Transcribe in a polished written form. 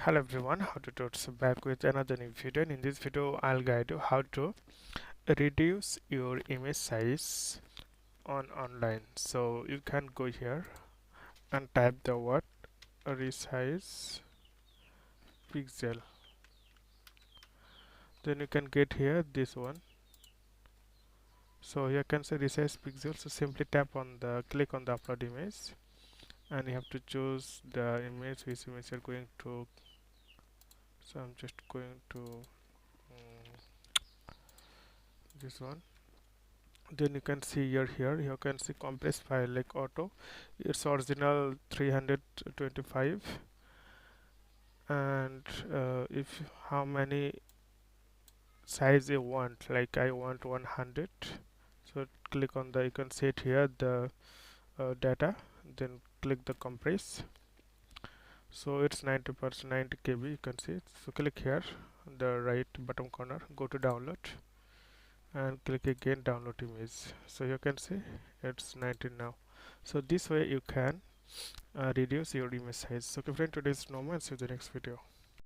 Hello everyone, how to Tuts back with another new video, and in this video I'll guide you how to reduce your image size on online. So you can go here and type the word resize pixel, then you can get here this one. So you can say resize pixel, so simply click on the upload image, and you have to choose the image, which image you're going to. So I'm just going to this one. Then you can see here you can see compressed file like auto, it's original 325, and if how many size you want, like I want 100. So click on the, you can see it here, the data, then click the compress. So it's 90%, 90 KB, you can see it. So click here the right bottom corner, go to download and click again download image. So you can see it's 19 now. So this way you can reduce your image size. So friend, today's normal, see you in the next video.